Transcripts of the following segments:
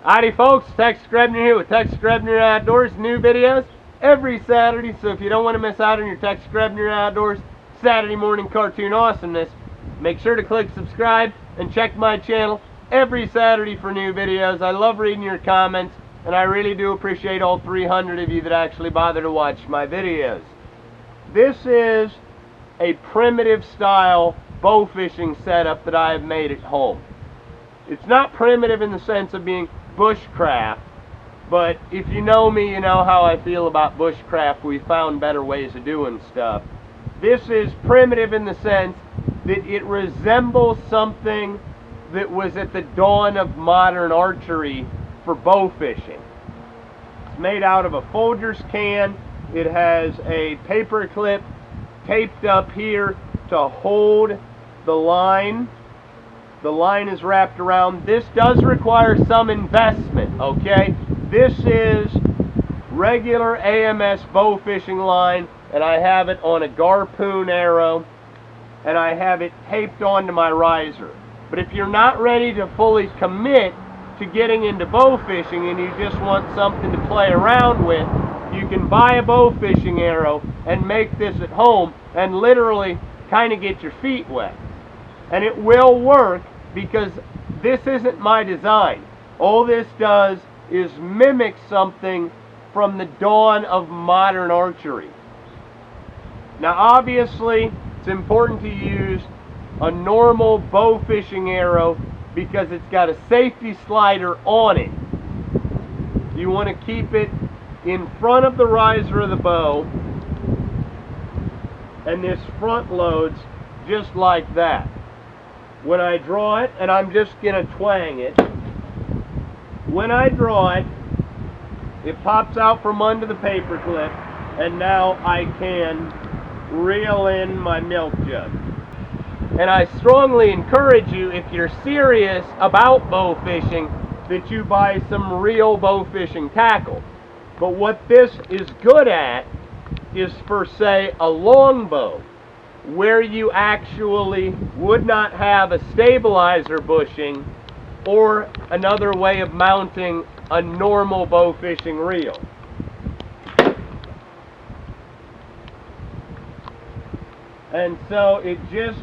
Howdy folks, Texas Grebner here with Texas Grebner Outdoors. New videos every Saturday, so if you don't want to miss out on your Texas Grebner Outdoors Saturday morning cartoon awesomeness, make sure to click subscribe and check my channel every Saturday for new videos. I love reading your comments, and I really do appreciate all 300 of you that actually bother to watch my videos. This is a primitive style bow fishing setup that I have made at home. It's not primitive in the sense of being bushcraft, but if you know me, you know how I feel about bushcraft. We found better ways of doing stuff. This is primitive in the sense that it resembles something that was at the dawn of modern archery for bow fishing. It's made out of a Folgers can. It has a paper clip taped up here to hold the line. The line is wrapped around. This does require some investment, okay? This is regular Ams Bowfishing Line, and I have it on a Bowfishing Arrow, and I have it taped onto my riser. But if you're not ready to fully commit to getting into bow fishing and you just want something to play around with, you can buy a Bowfishing Arrow and make this at home and literally kind of get your feet wet. And it will work because this isn't my design. All this does is mimic something from the dawn of modern archery. Now obviously it's important to use a normal bow fishing arrow because it's got a safety slider on it. You want to keep it in front of the riser of the bow, and this front loads just like that. When I draw it, and I'm just going to twang it, when I draw it, it pops out from under the paper clip, and now I can reel in my milk jug. And I strongly encourage you, if you're serious about bow fishing, that you buy some real bow fishing tackle. But what this is good at is for, say, a longbow, where you actually would not have a stabilizer bushing or another way of mounting a normal bow fishing reel. And so it just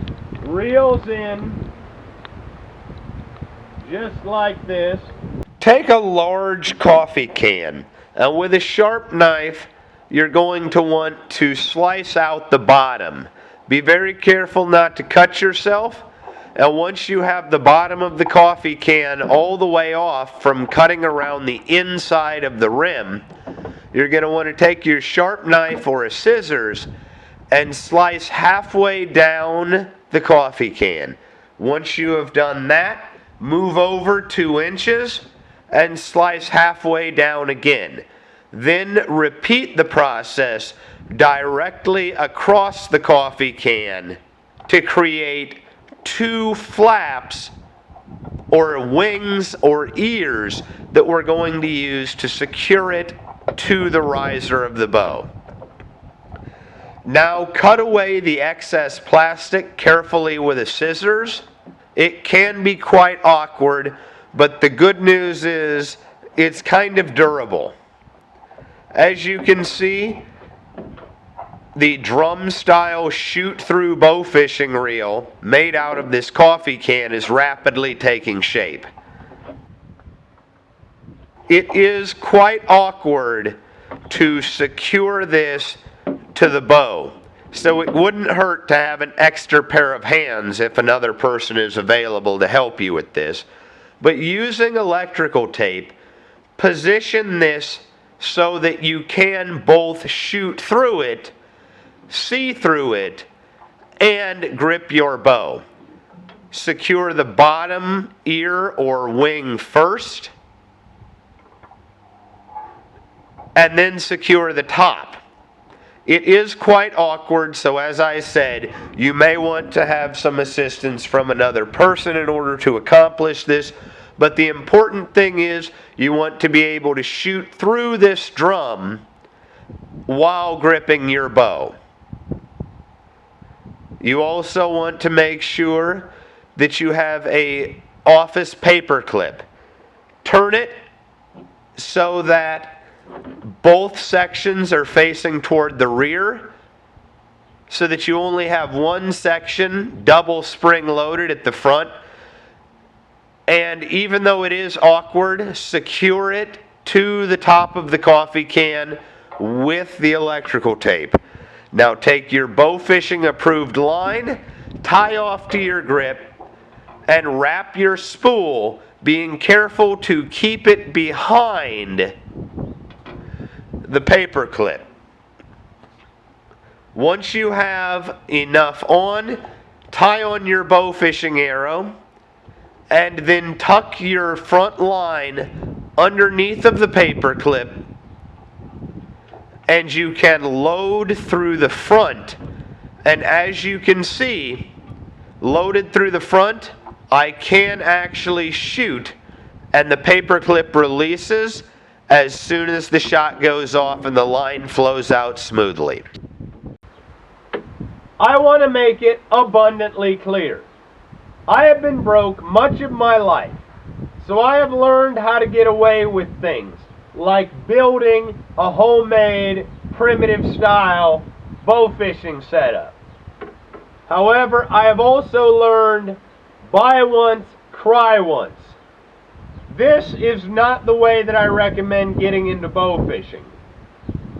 reels in just like this. Take a large coffee can, and with a sharp knife you're going to want to slice out the bottom. Be very careful not to cut yourself, and once you have the bottom of the coffee can all the way off from cutting around the inside of the rim, you're going to want to take your sharp knife or a scissors and slice halfway down the coffee can. Once you have done that, move over 2 inches and slice halfway down again. Then repeat the process directly across the coffee can to create 2 flaps or wings or ears that we're going to use to secure it to the riser of the bow. Now cut away the excess plastic carefully with a scissors. It can be quite awkward, but the good news is it's kind of durable. As you can see, the drum style shoot through bow fishing reel made out of this coffee can is rapidly taking shape. It is quite awkward to secure this to the bow, so it wouldn't hurt to have an extra pair of hands if another person is available to help you with this. But using electrical tape, position this so that you can both shoot through it, see through it, and grip your bow. Secure the bottom ear or wing first, and then secure the top. It is quite awkward, so as I said, you may want to have some assistance from another person in order to accomplish this, but the important thing is you want to be able to shoot through this drum while gripping your bow. You also want to make sure that you have a office paper clip. Turn it so that both sections are facing toward the rear, so that you only have one section double spring loaded at the front. And even though it is awkward, secure it to the top of the coffee can with the electrical tape. Now take your Bowfishing approved line, tie off to your grip, and wrap your spool, being careful to keep it behind the paper clip. Once you have enough on, tie on your Bowfishing Arrow, and then tuck your front line underneath of the paper clip, and you can load through the front. And as you can see, loaded through the front, I can actually shoot, and the paper clip releases as soon as the shot goes off and the line flows out smoothly. I want to make it abundantly clear. I have been broke much of my life, so I have learned how to get away with things like building a homemade, primitive style bow fishing setup. However, I have also learned buy once, cry once. This is not the way that I recommend getting into bow fishing.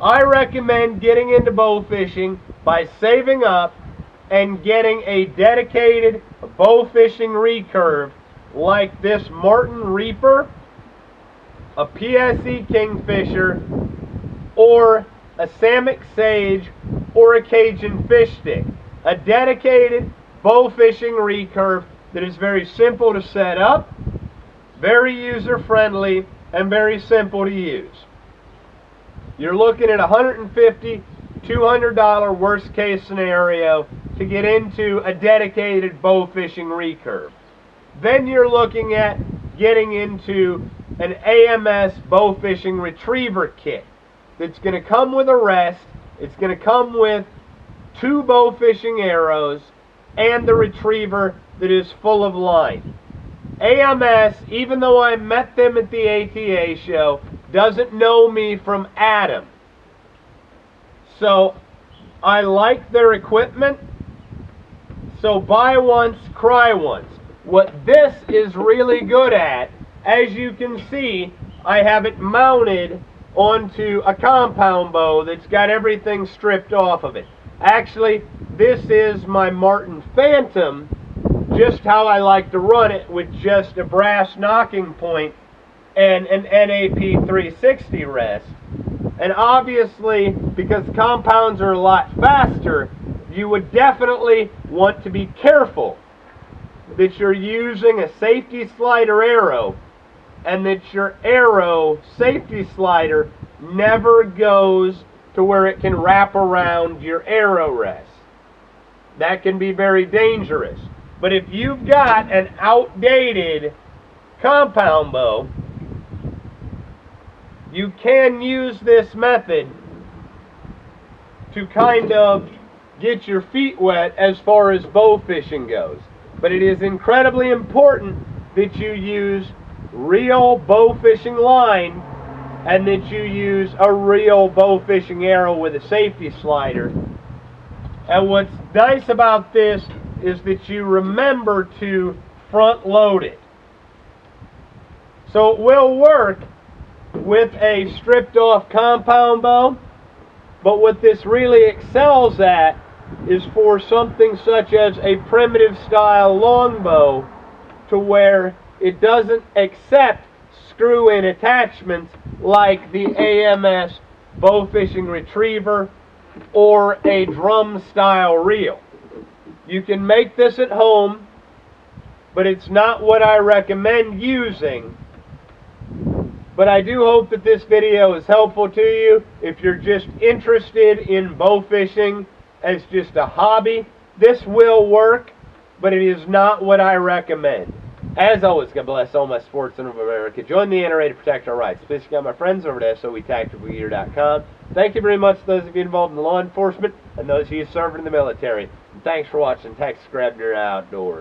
I recommend getting into bow fishing by saving up and getting a dedicated bow fishing recurve like this Martin Reaper, a PSE Kingfisher, or a Samick Sage, or a Cajun fish stick. A dedicated bow fishing recurve that is very simple to set up, very user friendly, and very simple to use. You're looking at $150, $200 worst case scenario to get into a dedicated bow fishing recurve. Then you're looking at getting into an AMS bow fishing retriever kit that's going to come with a rest. It's going to come with 2 bow fishing arrows and the retriever that is full of line. AMS, even though I met them at the ATA show, doesn't know me from Adam. So I like their equipment. So buy once, cry once. What this is really good at, as you can see, I have it mounted onto a compound bow that's got everything stripped off of it. Actually, this is my Martin Phantom, just how I like to run it, with just a brass knocking point and an NAP 360 rest. And obviously, because compounds are a lot faster, you would definitely want to be careful that you're using a safety slider arrow, and that your arrow safety slider never goes to where it can wrap around your arrow rest. That can be very dangerous. But if you've got an outdated compound bow, you can use this method to kind of get your feet wet as far as bow fishing goes. But it is incredibly important that you use real bow fishing line, and that you use a real bow fishing arrow with a safety slider. And what's nice about this is that you remember to front load it. So it will work with a stripped off compound bow, but what this really excels at is for something such as a primitive style longbow, to where it doesn't accept screw-in attachments like the AMS bow fishing retriever or a drum style reel. You can make this at home, but it's not what I recommend using. But I do hope that this video is helpful to you if you're just interested in bow fishing as just a hobby. This will work, but it is not what I recommend. As always, God bless all my sportsmen of America. Join the NRA to protect our rights. Please check out my friends over at SOETacticalgear.com. Thank you very much to those of you involved in law enforcement and those of you serving in the military. And thanks for watching Texas Grebner Outdoors.